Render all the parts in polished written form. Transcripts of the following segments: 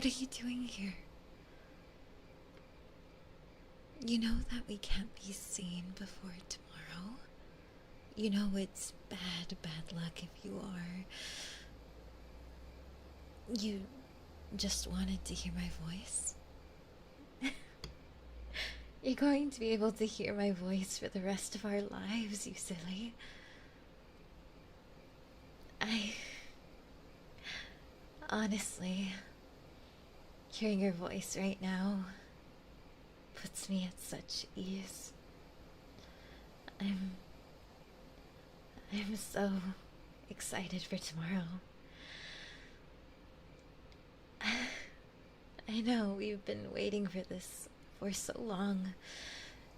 What are you doing here? You know that we can't be seen before tomorrow. You know it's bad luck if you are. You just wanted to hear my voice? You're going to be able to hear my voice for the rest of our lives, you silly. I. Honestly, hearing your voice right now puts me at such ease. I'm. I'm so excited for tomorrow. I know we've been waiting for this for so long.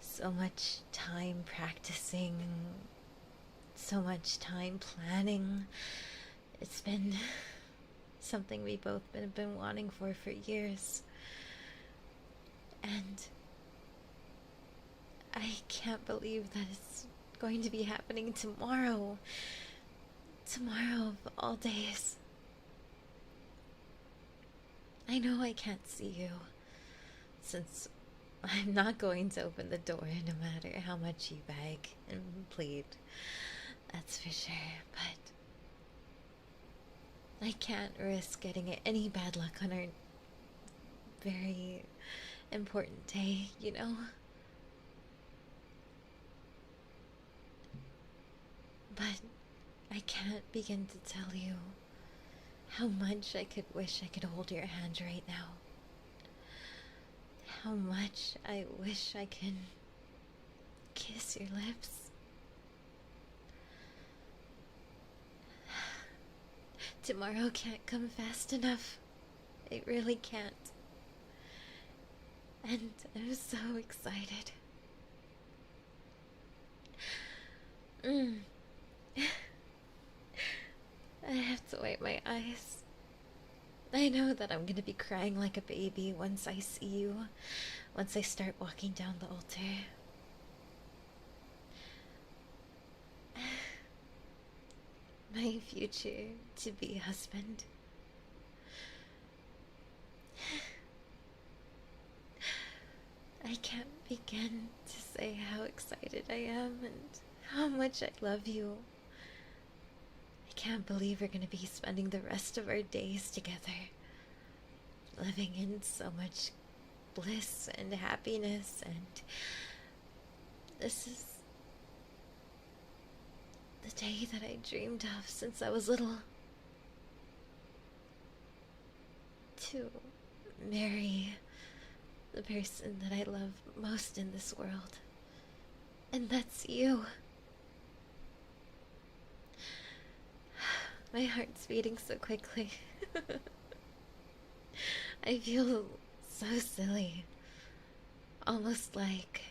So much time practicing, so much time planning. It's been something we both been wanting for years. And I can't believe that it's going to be happening tomorrow. Tomorrow of all days. I know I can't see you, since I'm not going to open the door no matter how much you beg and plead. That's for sure, but I can't risk getting any bad luck on our very important day, you know? But I can't begin to tell you how much I could wish I could hold your hand right now. How much I wish I could kiss your lips. Tomorrow can't come fast enough. It really can't. And I'm so excited. I have to wipe my eyes. I know that I'm gonna be crying like a baby once I see you, once I start walking down the altar. My future to be husband. I can't begin to say how excited I am and how much I love you. I can't believe we're gonna be spending the rest of our days together, living in so much bliss and happiness, and this is the day that I dreamed of since I was little. To marry the person that I love most in this world. And that's you. My heart's beating so quickly. I feel so silly. Almost like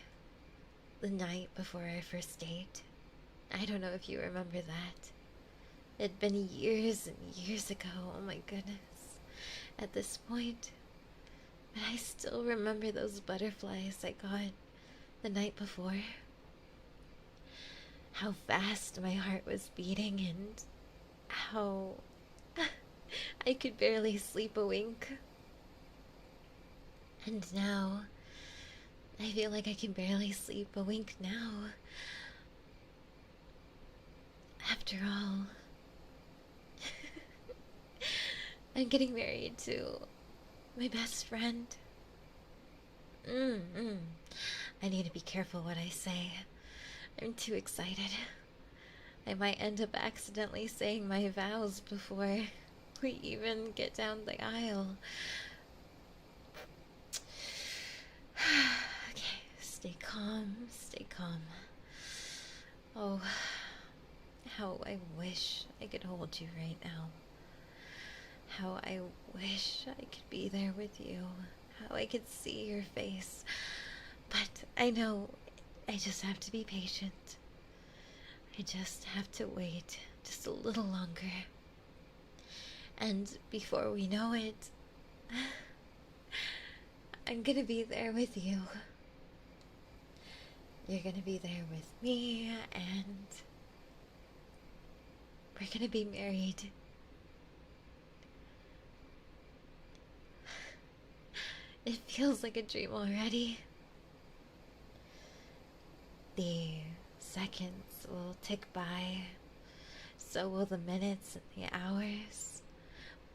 the night before our first date. I don't know if you remember that. It'd been years and years ago, oh my goodness, at this point. But I still remember those butterflies I got the night before. How fast my heart was beating and how I could barely sleep a wink. And now, I feel like I can barely sleep a wink now. After all, I'm getting married to my best friend. I need to be careful what I say. I'm too excited. I might end up accidentally saying my vows before we even get down the aisle. Okay, stay calm, stay calm. Oh, how I wish I could hold you right now. How I wish I could be there with you. How I could see your face. But I know I just have to be patient. I just have to wait just a little longer. And before we know it, I'm gonna be there with you. You're gonna be there with me, and we're gonna be married. It feels like a dream already. The seconds will tick by, so will the minutes and the hours.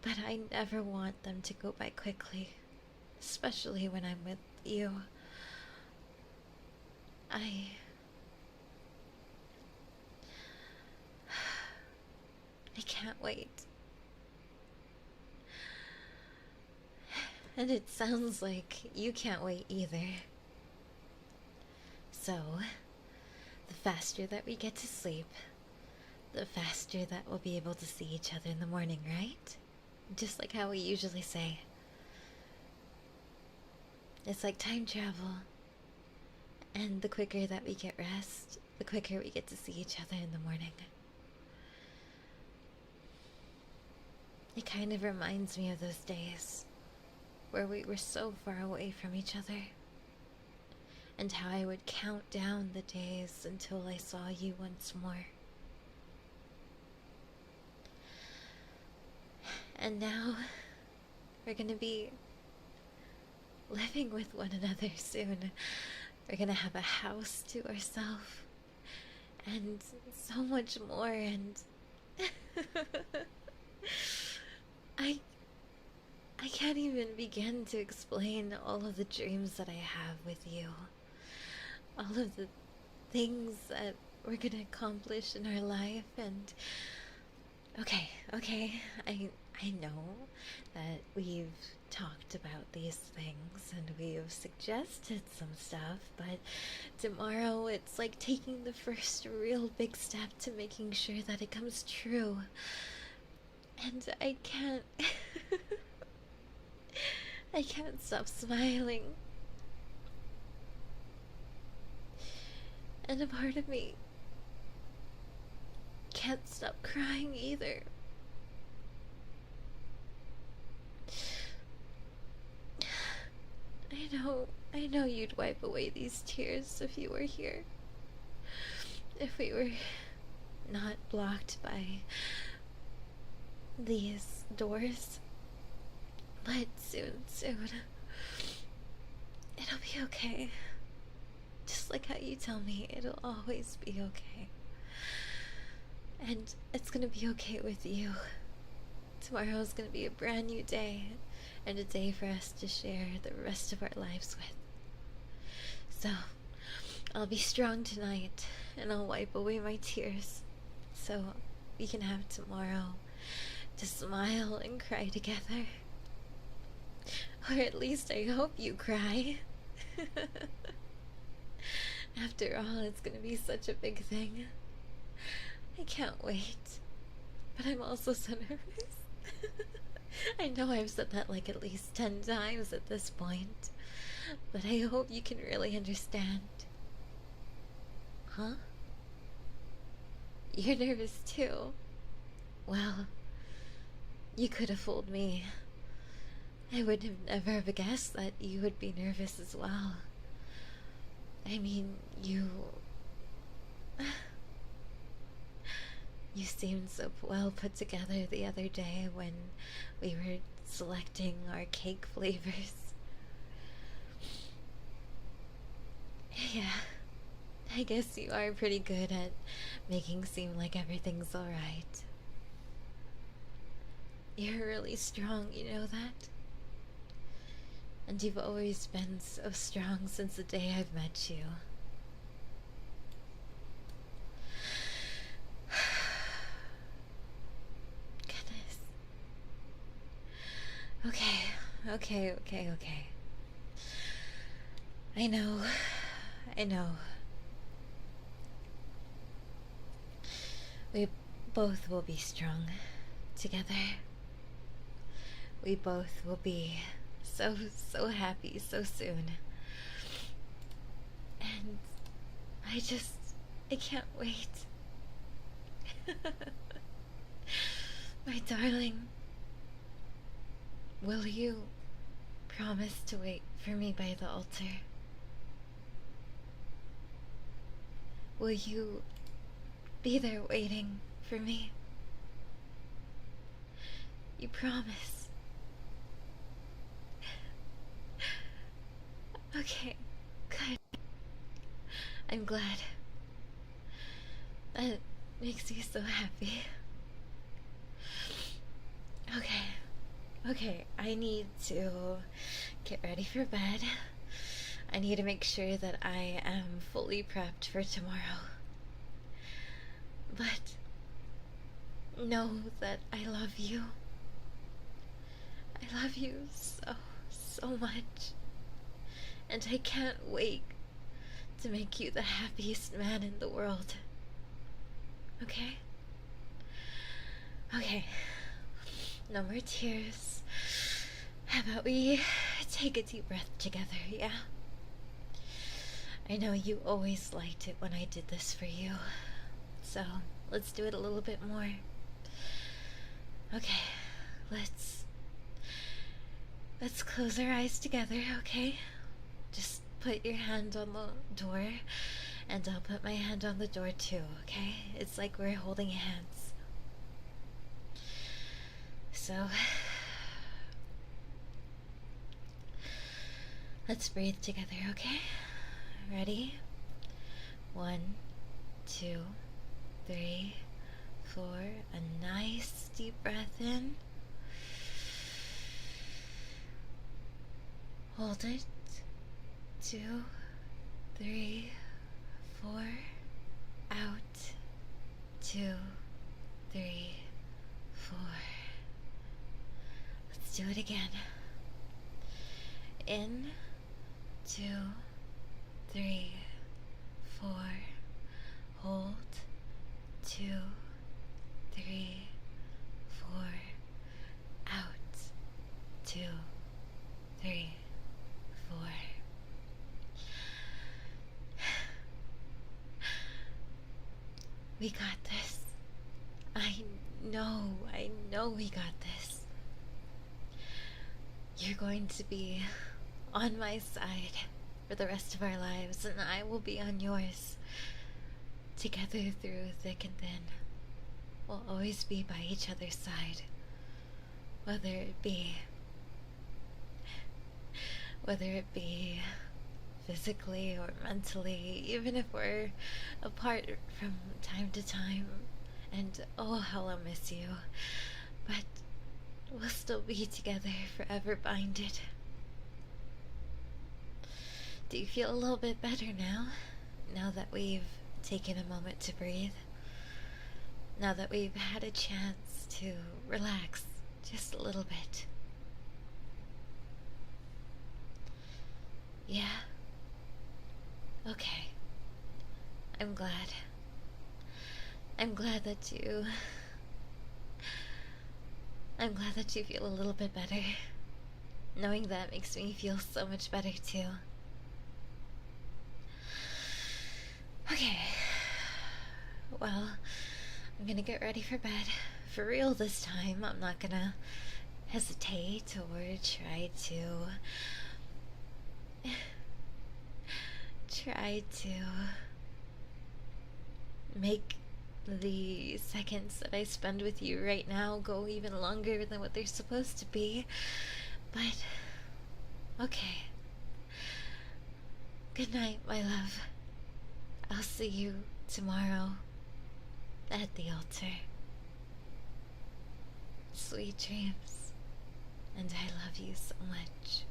But I never want them to go by quickly, especially when I'm with you. I. I can't wait. And it sounds like you can't wait either. So, the faster that we get to sleep, the faster that we'll be able to see each other in the morning, right? Just like how we usually say. It's like time travel. And the quicker that we get rest, the quicker we get to see each other in the morning. It kind of reminds me of those days where we were so far away from each other, and how I would count down the days until I saw you once more. And now we're gonna be living with one another soon. We're gonna have a house to ourselves and so much more, and I can't even begin to explain all of the dreams that I have with you. All of the things that we're gonna accomplish in our life. And okay, I know that we've talked about these things and we've suggested some stuff, but tomorrow it's like taking the first real big step to making sure that it comes true. And I can't I can't stop smiling. And a part of me can't stop crying either. I know you'd wipe away these tears if you were here. If we were not blocked by these doors. But soon, it'll be okay. Just like how you tell me, it'll always be okay. And it's gonna be okay with you. Tomorrow's gonna be a brand new day, and a day for us to share the rest of our lives with. So, I'll be strong tonight, and I'll wipe away my tears, so we can have tomorrow to smile and cry together. Or at least I hope you cry. After all, it's gonna be such a big thing. I can't wait. But I'm also so nervous. I know I've said that like at least 10 times at this point. But I hope you can really understand. Huh? You're nervous too? Well, you could have fooled me. I would have never have guessed that you would be nervous as well. I mean, you seemed so well put together the other day when we were selecting our cake flavors. Yeah, I guess you are pretty good at making seem like everything's alright. You're really strong, you know that? And you've always been so strong since the day I've met you. Goodness. Okay. I know. We both will be strong together. We both will be so happy so soon. And I can't wait. My darling, will you promise to wait for me by the altar? Will you be there waiting for me? You promise. Okay, good. I'm glad. That makes me so happy. Okay, okay, I need to get ready for bed. I need to make sure that I am fully prepped for tomorrow. But know that I love you. I love you so, so much. And I can't wait to make you the happiest man in the world. Okay? Okay. No more tears. How about we take a deep breath together, yeah? I know you always liked it when I did this for you. So, let's do it a little bit more. Okay, let's close our eyes together, okay? Just put your hand on the door, and I'll put my hand on the door too, okay? It's like we're holding hands. So, let's breathe together, okay? Ready? 1, 2, 3, 4. A nice deep breath in. Hold it. 2, 3, 4. Out. 2, 3, 4. Let's do it again. In. 2, 3, 4. Hold. 2, 3, 4. Out. 2, 3, 4. We got this. I know we got this. You're going to be on my side for the rest of our lives, and I will be on yours. Together through thick and thin. We'll always be by each other's side. Whether it be physically or mentally, even if we're apart from time to time. And oh, how I'll miss you. But we'll still be together, forever binded. Do you feel a little bit better now? Now that we've taken a moment to breathe? Now that we've had a chance to relax just a little bit? Yeah? Okay. I'm glad. I'm glad that you feel a little bit better. Knowing that makes me feel so much better too. Okay. Well, I'm gonna get ready for bed. For real this time. I'm not gonna hesitate or try to make the seconds that I spend with you right now go even longer than what they're supposed to be. But okay. Good night, my love. I'll see you tomorrow at the altar. Sweet dreams, and I love you so much.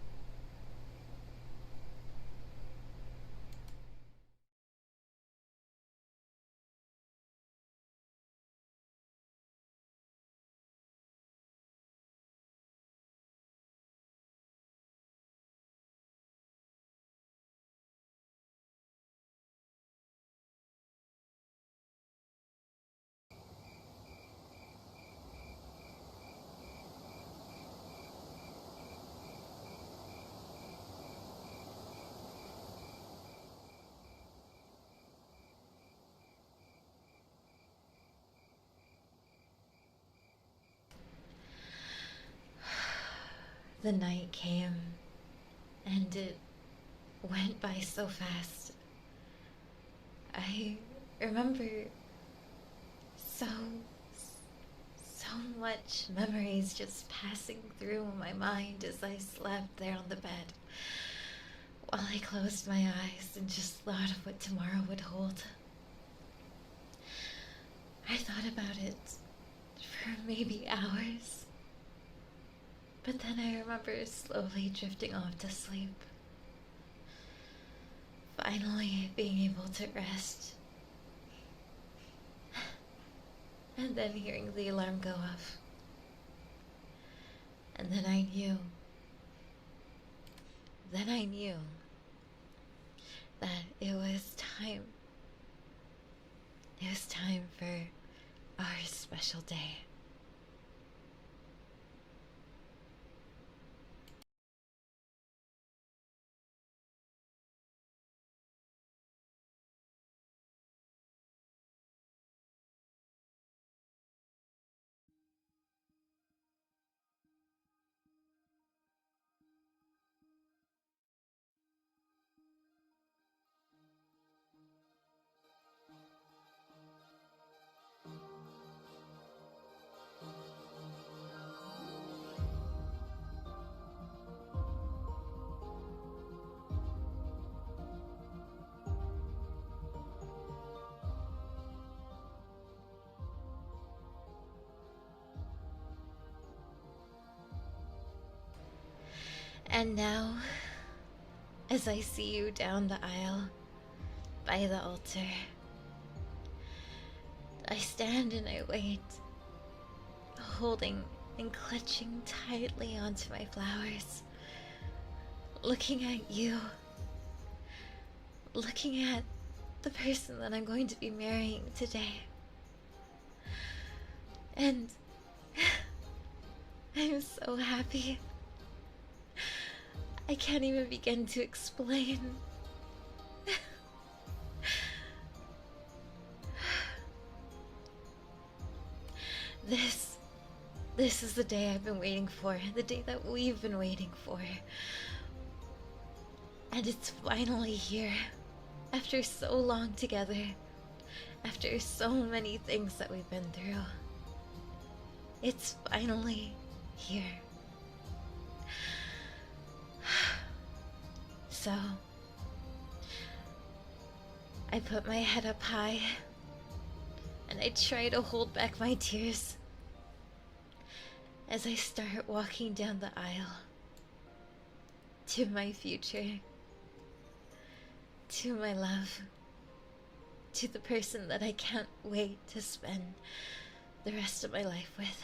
The night came, and it went by so fast. I remember so much memories just passing through my mind as I slept there on the bed. while I closed my eyes and just thought of what tomorrow would hold. I thought about it for maybe hours. But then I remember slowly drifting off to sleep. Finally being able to rest. And then hearing the alarm go off. And then I knew. Then I knew that it was time. It was time for our special day. And now, as I see you down the aisle by the altar, I stand and I wait, holding and clutching tightly onto my flowers, looking at you, looking at the person that I'm going to be marrying today. And I'm so happy. I can't even begin to explain. This is the day I've been waiting for, the day that we've been waiting for. And it's finally here, after so long together, after so many things that we've been through. It's finally here. So, I put my head up high, and I try to hold back my tears as I start walking down the aisle to my future, to my love, to the person that I can't wait to spend the rest of my life with.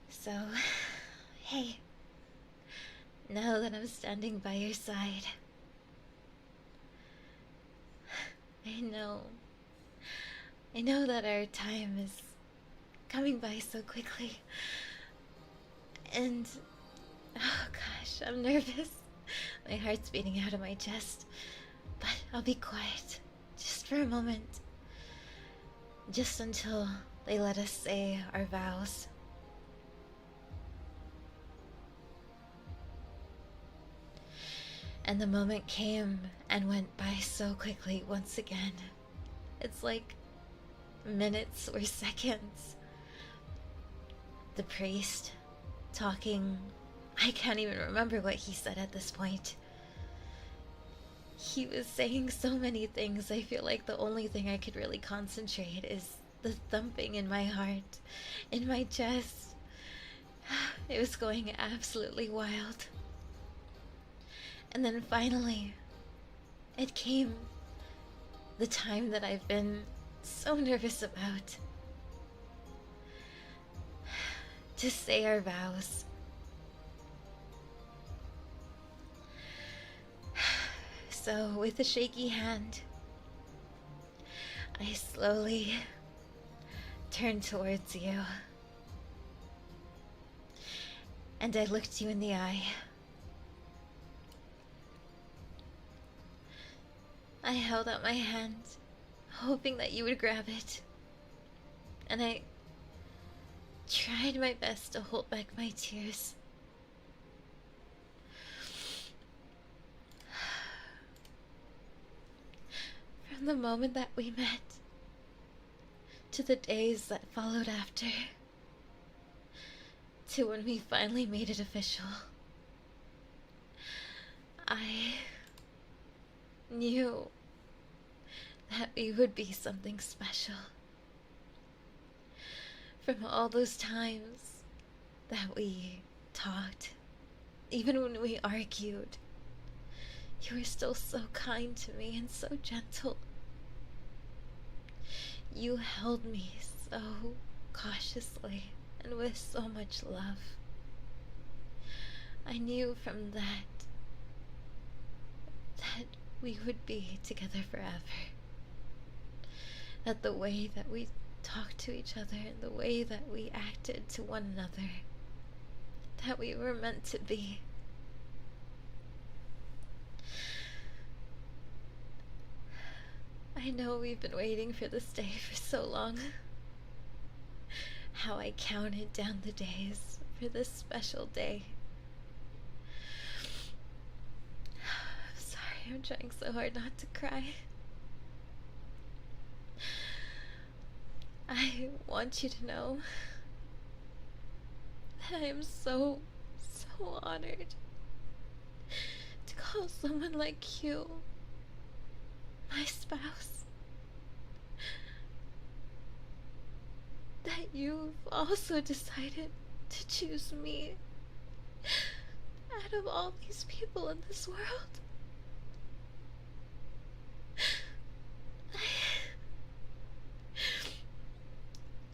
So, hey, now that I'm standing by your side, I know that our time is coming by so quickly. And, oh gosh, I'm nervous. My heart's beating out of my chest. But I'll be quiet, just for a moment. Just until they let us say our vows. And the moment came and went by so quickly once again. It's like minutes or seconds. The priest talking. I can't even remember what he said at this point. He was saying so many things. I feel like the only thing I could really concentrate is the thumping in my heart, in my chest. It was going absolutely wild. And then finally, it came. The time that I've been so nervous about. To say our vows. So, with a shaky hand, I slowly turned towards you. And I looked you in the eye. I held out my hand, hoping that you would grab it. And I tried my best to hold back my tears. From the moment that we met to the days that followed after, to when we finally made it official. I knew that we would be something special. From all those times that we talked, even when we argued, you were still so kind to me and so gentle. You held me so cautiously and with so much love. I knew from that we would be together forever. That the way that we talked to each other and the way that we acted to one another, that we were meant to be. I know we've been waiting for this day for so long. How I counted down the days for this special day. I'm sorry, I'm trying so hard not to cry. I want you to know that I am so honored to call someone like you my spouse. That you've also decided to choose me out of all these people in this world.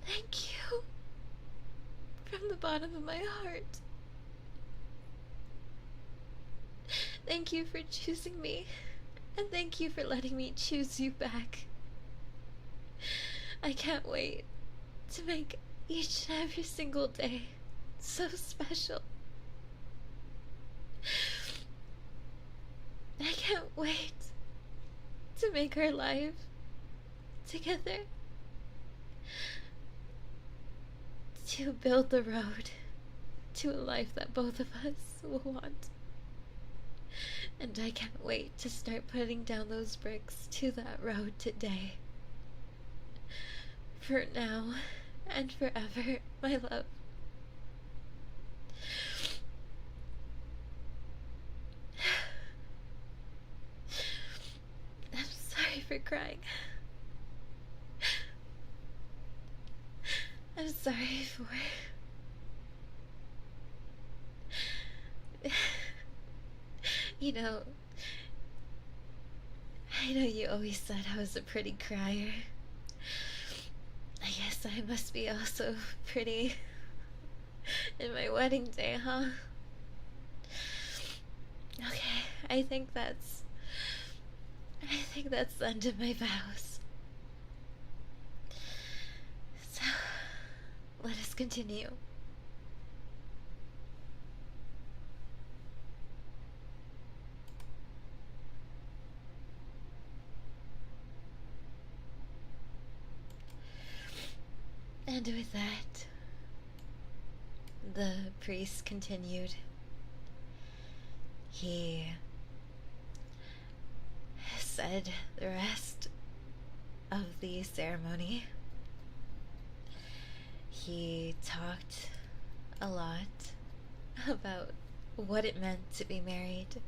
Thank you from the bottom of my heart. Thank you for choosing me, and thank you for letting me choose you back. I can't wait to make each and every single day so special. I can't wait to make our life together, to build the road to a life that both of us will want. And I can't wait to start putting down those bricks to that road today. For now and forever, my love. I'm sorry for crying. I'm sorry for... You know, I know you always said I was a pretty crier. I guess I must be also pretty in my wedding day, huh? Okay, I think that's the end of my vows. So, let us continue. And with that, the priest continued. He said the rest of the ceremony. He talked a lot about what it meant to be married,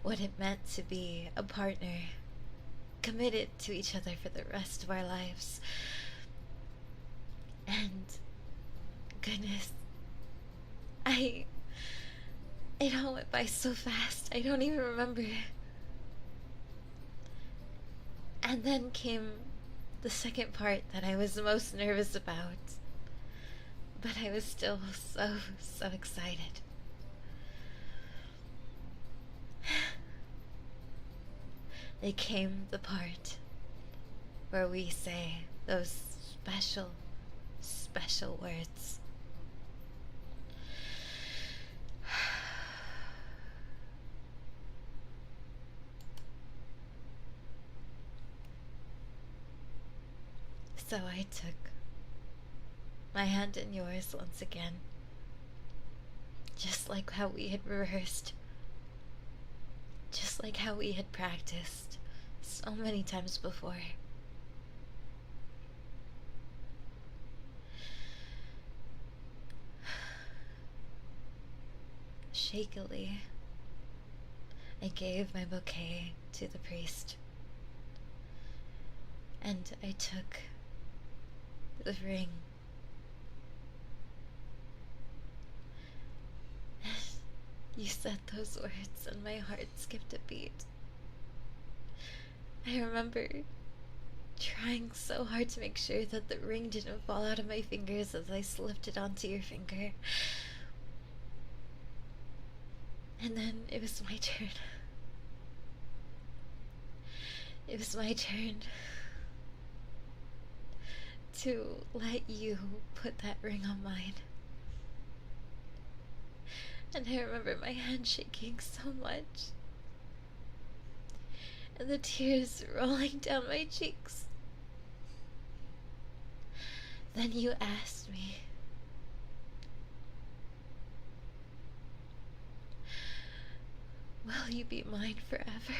what it meant to be a partner, committed to each other for the rest of our lives. And goodness, it all went by so fast, I don't even remember. And then came the second part that I was the most nervous about. But I was still so excited. They came the part where we say those special words. So I took my hand in yours once again, just like how we had rehearsed, just like how we had practiced so many times before. shakily, I gave my bouquet to the priest, and I took the ring. You said those words, and my heart skipped a beat. I remember trying so hard to make sure that the ring didn't fall out of my fingers as I slipped it onto your finger. And then it was my turn. It was my turn to let you put that ring on mine. And I remember my hand shaking so much, and the tears rolling down my cheeks. Then you asked me, will you be mine forever?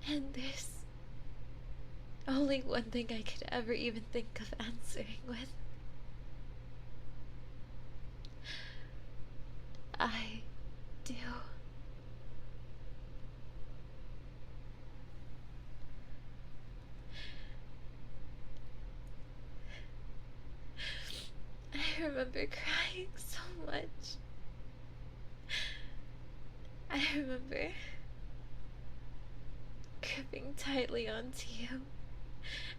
And there's only one thing I could ever even think of answering with. I do. I remember crying so much. I remember gripping tightly onto you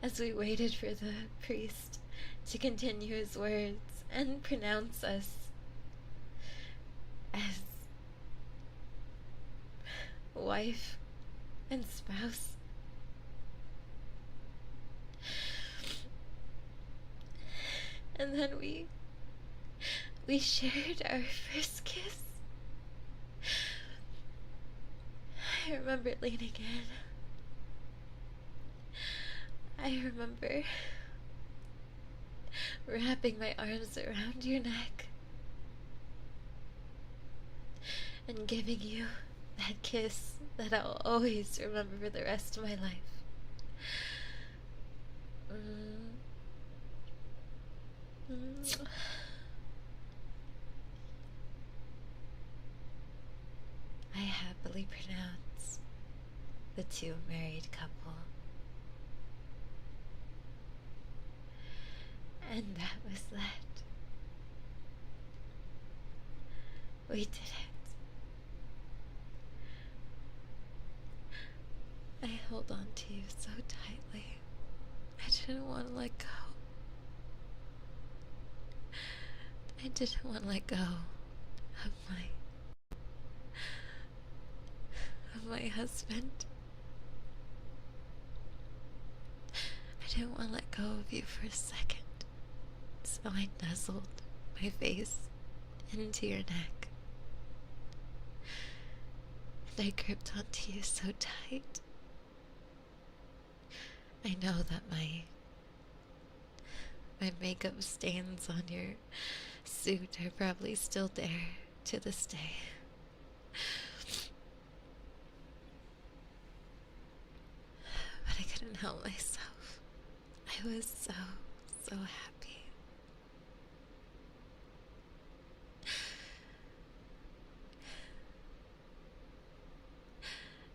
as we waited for the priest to continue his words and pronounce us as wife and spouse. And then we shared our first kiss. I remember leaning in. I remember wrapping my arms around your neck and giving you that kiss that I'll always remember for the rest of my life. I happily pronounce the two married couple. And that was that. We did it. I held on to you so tightly. I didn't want to let go. I didn't want to let go of my husband. I didn't want to let go of you for a second. So I nuzzled my face into your neck. And I gripped onto you so tight. I know that my makeup stains on your suit are probably still there to this day. But I couldn't help myself. I was so happy.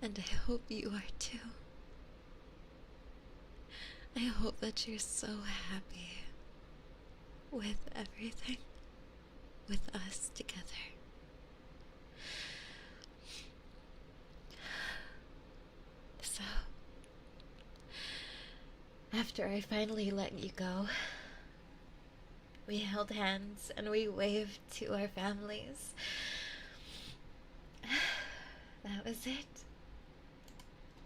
And I hope you are too. I hope that you're so happy with everything, with us together. So, after I finally let you go, we held hands and we waved to our families. That was it.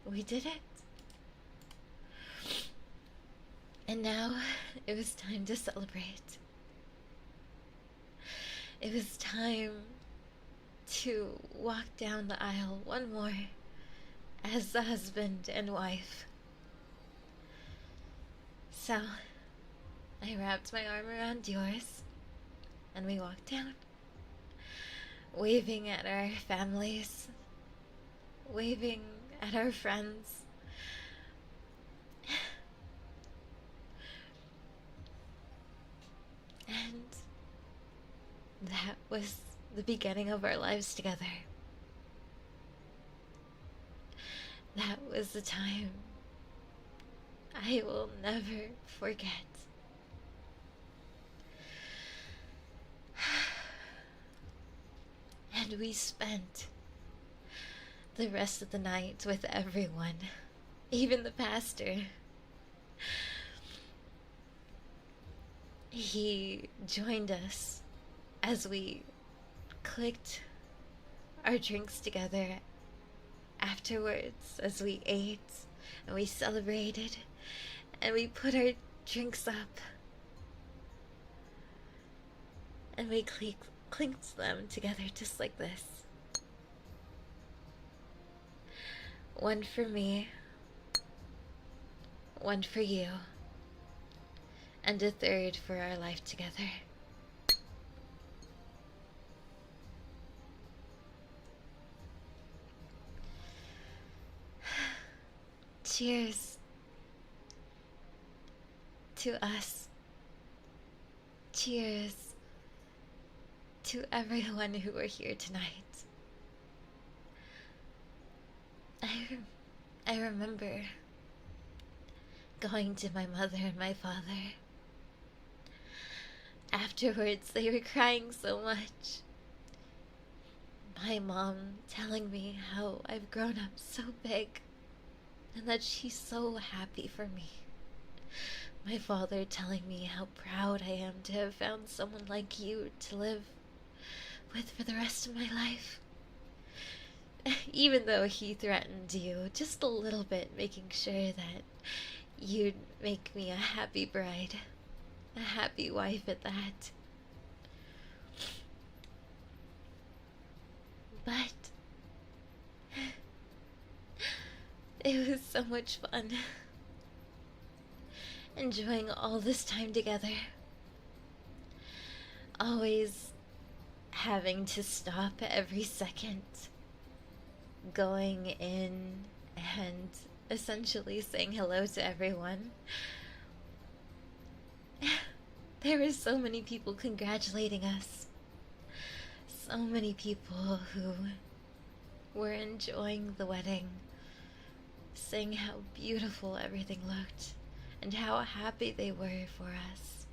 We did it. And now it was time to celebrate. It was time to walk down the aisle one more as the husband and wife. So, I wrapped my arm around yours and we walked down, waving at our families, waving at our friends. That was the beginning of our lives together. That was the time I will never forget. And we spent the rest of the night with everyone, even the pastor. He joined us as we clicked our drinks together afterwards, as we ate and we celebrated and we put our drinks up and we clinked them together just like this. One for me, one for you, and a third for our life together. Cheers to us. Cheers to everyone who were here tonight. I remember going to my mother and my father. Afterwards, they were crying so much. My mom telling me how I've grown up so big and that she's so happy for me. My father telling me how proud I am to have found someone like you to live with for the rest of my life. Even though he threatened you just a little bit, making sure that you'd make me a happy bride, a happy wife at that. But it was so much fun enjoying all this time together. Always having to stop every second, going in and essentially saying hello to everyone. There were so many people congratulating us. So many people who were enjoying the wedding, saying how beautiful everything looked and how happy they were for us.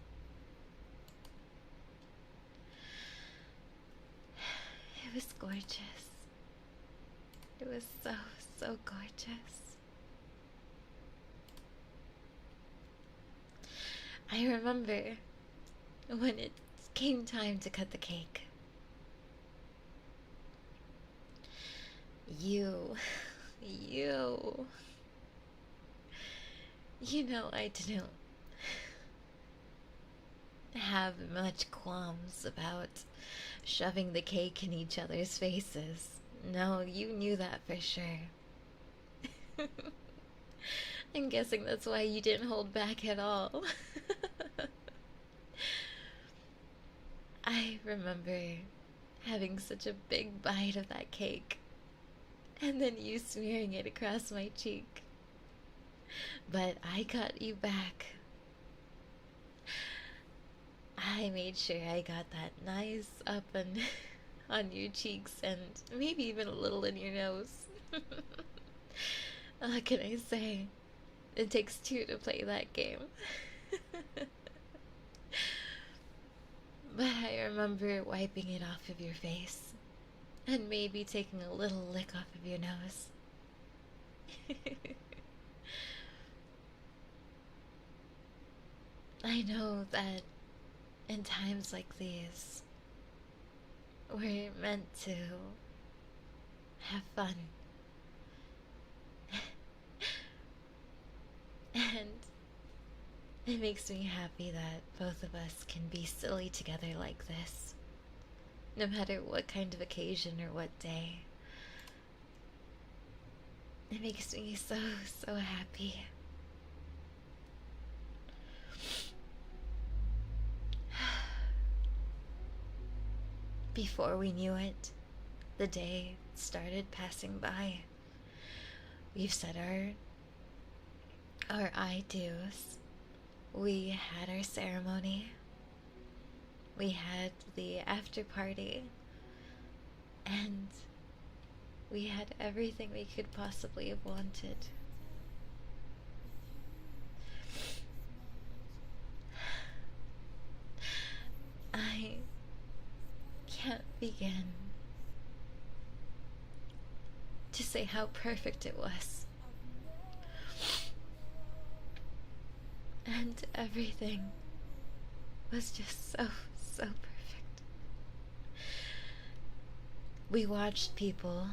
It was gorgeous. It was so, so gorgeous. I remember when it came time to cut the cake. You know, I didn't have much qualms about shoving the cake in each other's faces. No, you knew that for sure. I'm guessing that's why you didn't hold back at all. I remember having such a big bite of that cake, and then you smearing it across my cheek. But I got you back. I made sure I got that nice up and on your cheeks and maybe even a little in your nose. What can I say? It takes two to play that game. But I remember wiping it off of your face and maybe taking a little lick off of your nose. I know that in times like these, we're meant to have fun. And it makes me happy that both of us can be silly together like this, no matter what kind of occasion or what day. It makes me so, so happy. Before we knew it, the day started passing by. We've said our I do's. We had our ceremony. We had the after party, and we had everything we could possibly have wanted. I can't begin to say how perfect it was. And everything was just so, so perfect. We watched people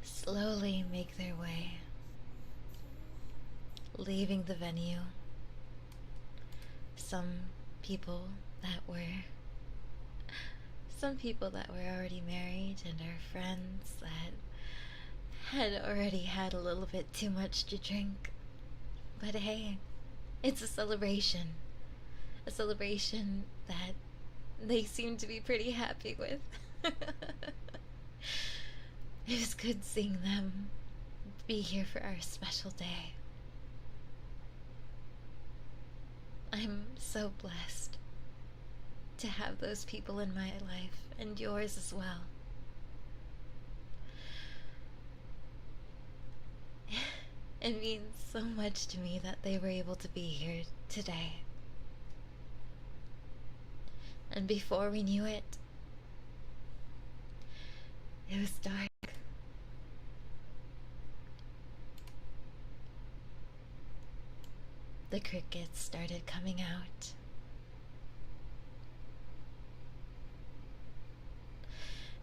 slowly make their way, leaving the venue. Some people that were already married, and our friends that had already had a little bit too much to drink. But hey, it's a celebration. A celebration that they seem to be pretty happy with. It was good seeing them be here for our special day. I'm so blessed to have those people in my life, and yours as well. It means so much to me that they were able to be here today. And before we knew it, it was dark. The crickets started coming out.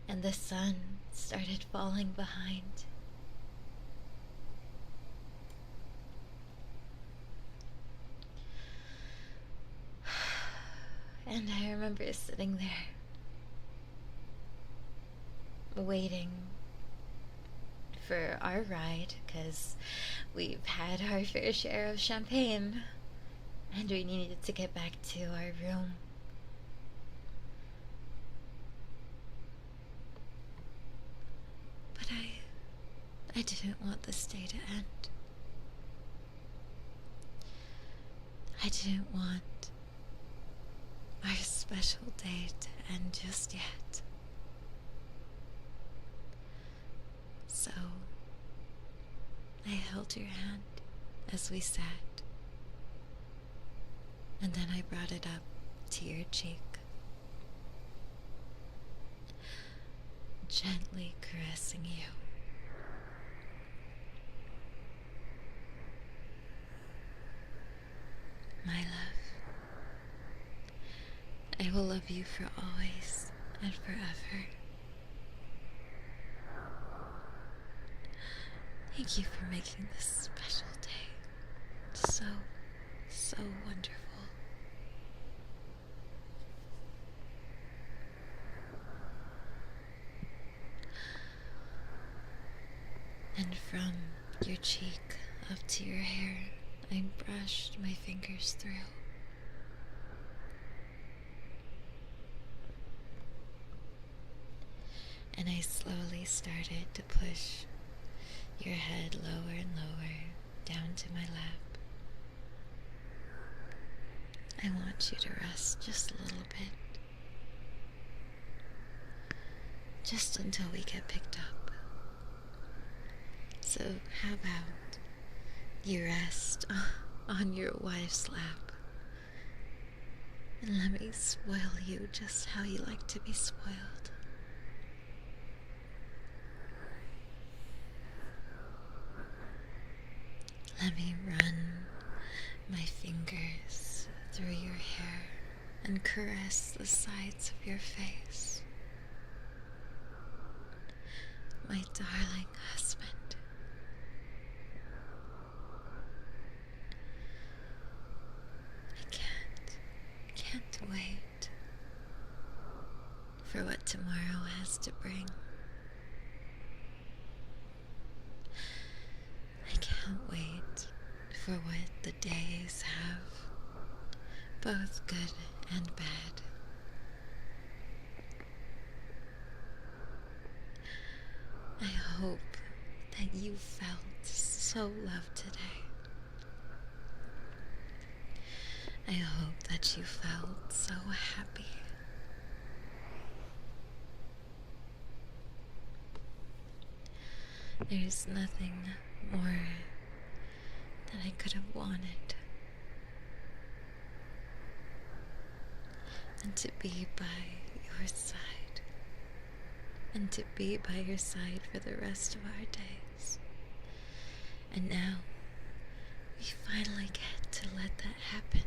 And the sun started falling behind. And I remember sitting there, waiting for our ride, because we've had our fair share of champagne, and we needed to get back to our room. But I didn't want this day to end. I didn't want our special day to end just yet. So I held your hand as we sat, and then I brought it up to your cheek, gently caressing you. My love, I will love you for always and forever. Thank you for making this special day so, so wonderful. And from your cheek up to your hair, I brushed my fingers through. And I slowly started to push your head lower and lower down to my lap. I want you to rest just a little bit, just until we get picked up. So how about you rest on your wife's lap, and let me spoil you just how you like to be spoiled. Let me run my fingers through your hair and caress the sides of your face. My darling husband. I can't wait for what tomorrow has to bring. I can't wait for what the days have, both good and bad. I hope that you felt so loved today. I hope that you felt so happy. There's nothing more that I could have wanted than to be by your side, and to be by your side for the rest of our days. And now, we finally get to let that happen.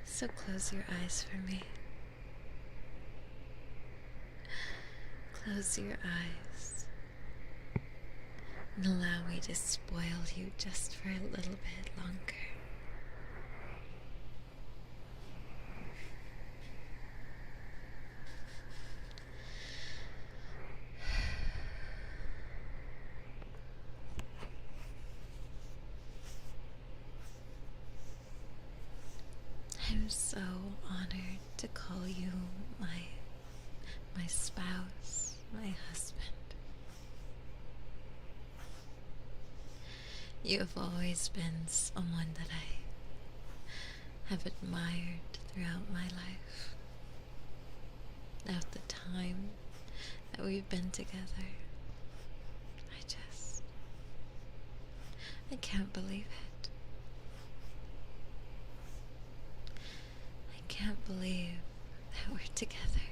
So close your eyes for me. Close your eyes and allow me to spoil you just for a little bit longer. I'm so honored to call you my spouse, my husband. You have always been someone that I have admired throughout my life. At the time that we've been together, I can't believe it. I can't believe that we're together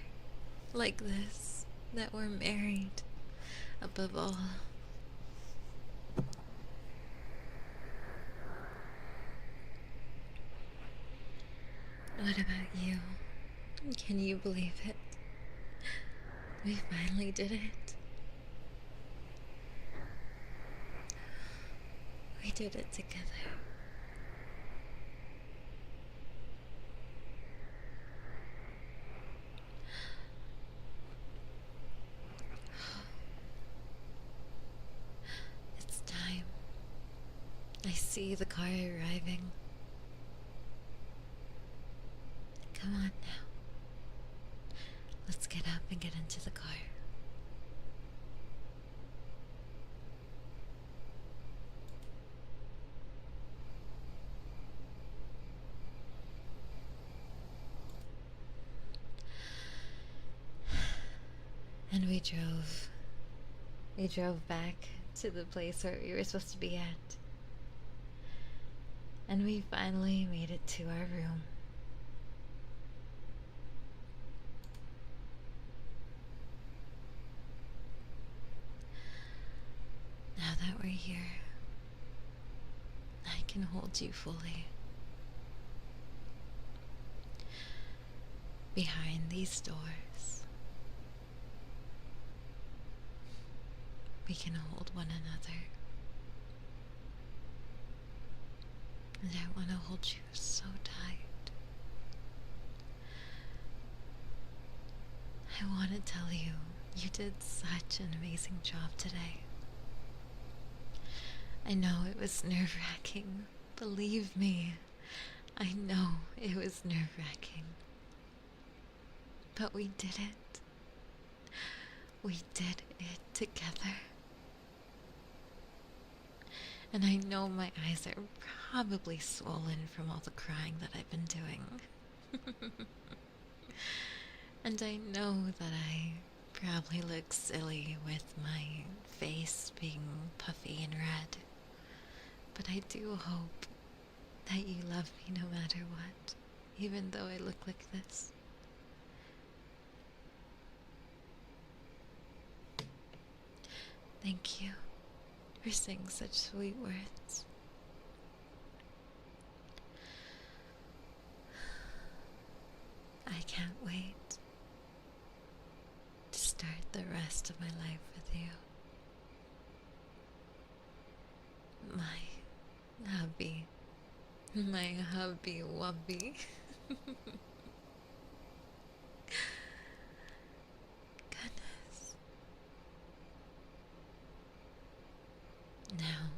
like this, that we're married above all. What about you? Can you believe it? We finally did it. We did it together. It's time. I see the car arriving. Come on now. Let's get up and get into the car. And we drove. We drove back to the place where we were supposed to be at. And we finally made it to our room. Now that we're here, I can hold you fully. Behind these doors, we can hold one another. And I want to hold you so tight. I want to tell you, you did such an amazing job today. I know it was nerve-wracking. Believe me, I know it was nerve-wracking. But we did it. We did it together. And I know my eyes are probably swollen from all the crying that I've been doing. And I know that I probably look silly with my face being puffy and red. But I do hope that you love me no matter what, even though I look like this. Thank you for saying such sweet words. I can't wait to start the rest of my life with you. My hubby. My hubby wubby. Goodness. Now,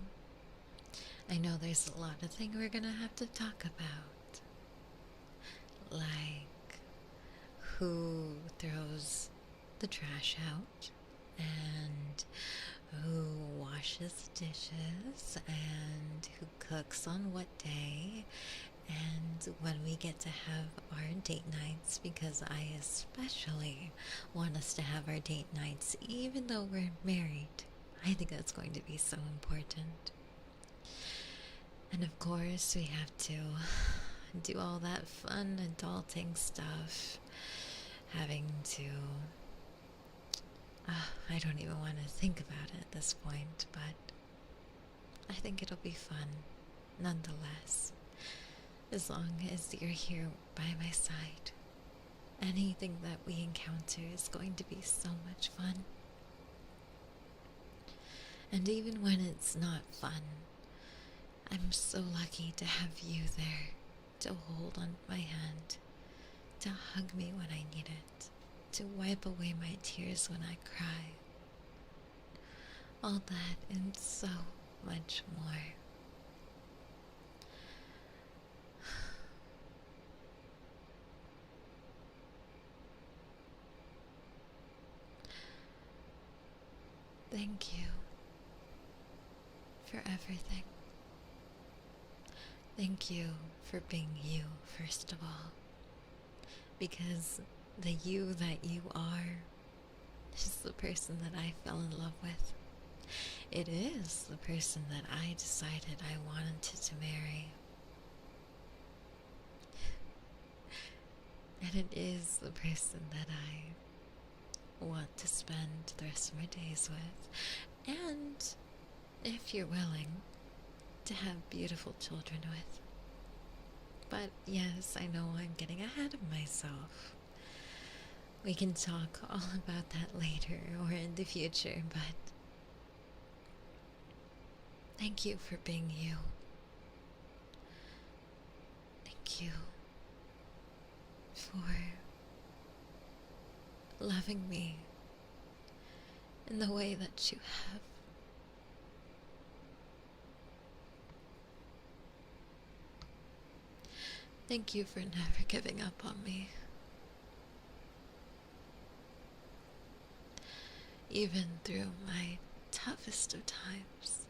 I know there's a lot of things we're gonna have to talk about. Like, who throws the trash out and who washes dishes and who cooks on what day, and when we get to have our date nights, because I especially want us to have our date nights even though we're married. I think that's going to be so important. And of course, we have to do all that fun adulting stuff, having to I don't even want to think about it at this point, but I think it'll be fun nonetheless. As long as you're here by my side, anything that we encounter is going to be so much fun. And even when it's not fun, I'm so lucky to have you there to hold on my hand, to hug me when I need it, to wipe away my tears when I cry. All that and so much more. Thank you for everything. Thank you for being you, first of all. Because the you that you are is the person that I fell in love with. It is the person that I decided I wanted to marry. And it is the person that I want to spend the rest of my days with. And, if you're willing, to have beautiful children with. But yes, I know I'm getting ahead of myself. We can talk all about that later or in the future, but thank you for being you. Thank you for loving me in the way that you have. Thank you for never giving up on me. Even through my toughest of times.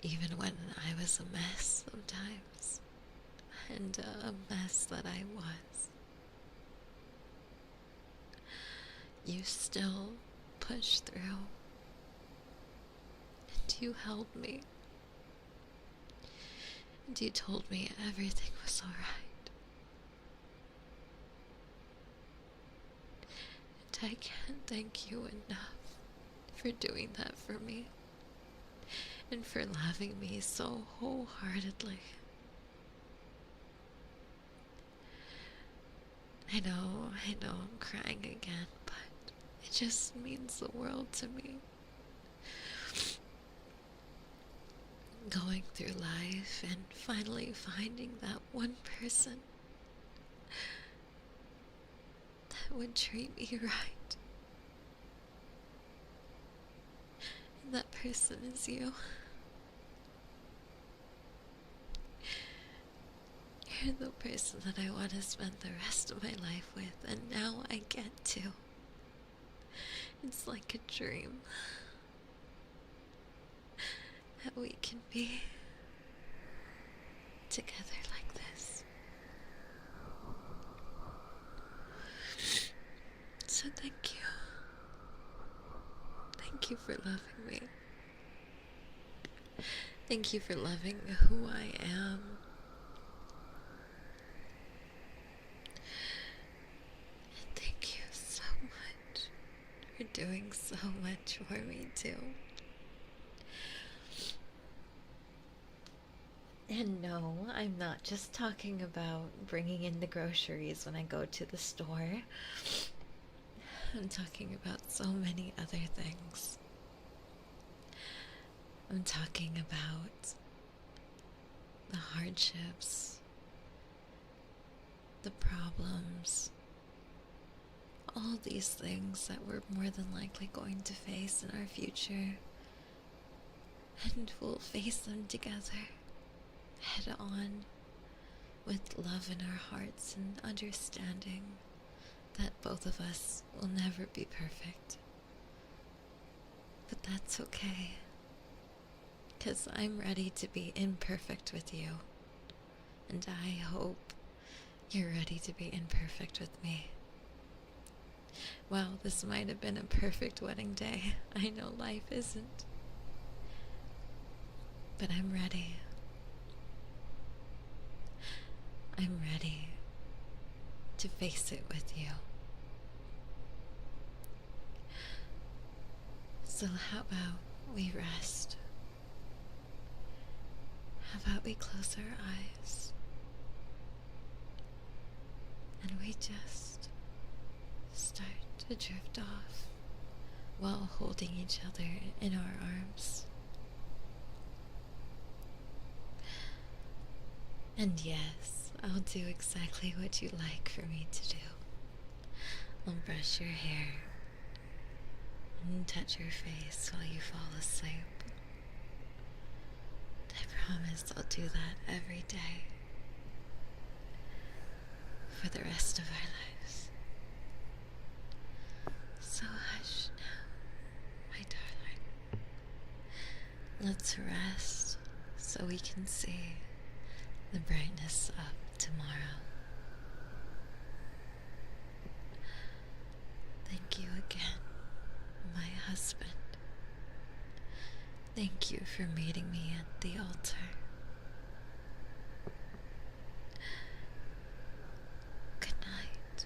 Even when I was a mess sometimes. And a mess that I was. You still pushed through. And you held me. And you told me everything was alright. And I can't thank you enough for doing that for me. And for loving me so wholeheartedly. I know I'm crying again, but it just means the world to me. Going through life and finally finding that one person that would treat me right. And that person is you. You're the person that I want to spend the rest of my life with, and now I get to. It's like a dream that we can be together like this. So thank you. Thank you for loving me. Thank you for loving who I am. And thank you so much for doing so much for me too. And no, I'm not just talking about bringing in the groceries when I go to the store. I'm talking about so many other things. I'm talking about the hardships, the problems, all these things that we're more than likely going to face in our future. And we'll face them together, head on, with love in our hearts and understanding that both of us will never be perfect. But that's okay, 'cause I'm ready to be imperfect with you. And I hope you're ready to be imperfect with me. Well, this might have been a perfect wedding day. I know life isn't. But I'm ready. I'm ready to face it with you. So, how about we rest? How about we close our eyes and we just start to drift off while holding each other in our arms? And yes, I'll do exactly what you like for me to do. I'll brush your hair and touch your face while you fall asleep. I promise I'll do that every day for the rest of our lives. So hush now, my darling. Let's rest so we can see the brightness up tomorrow. Thank you again, my husband. Thank you for meeting me at the altar. Good night.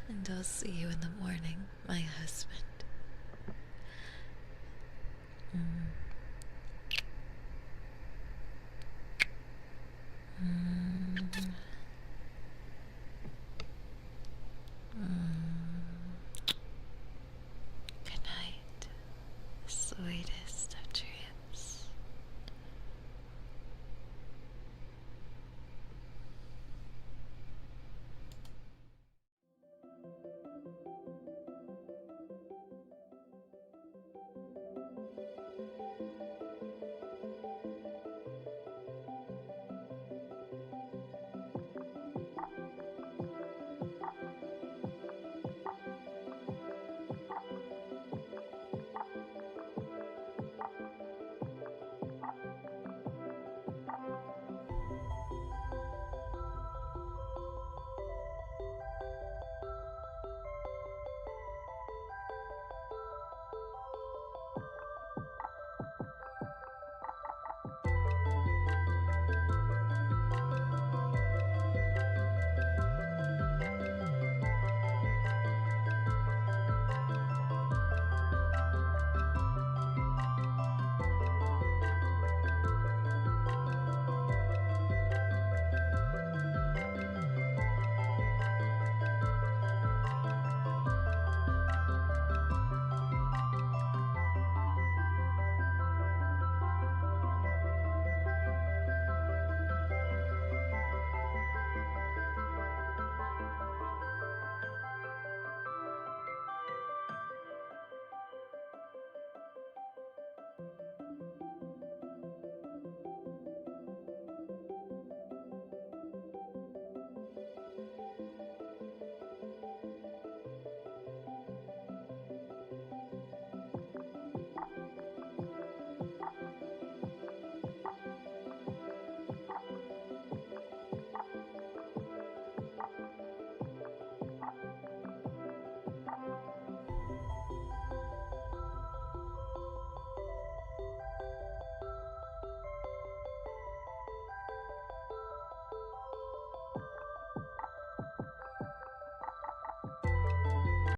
And I'll see you in the morning, my husband.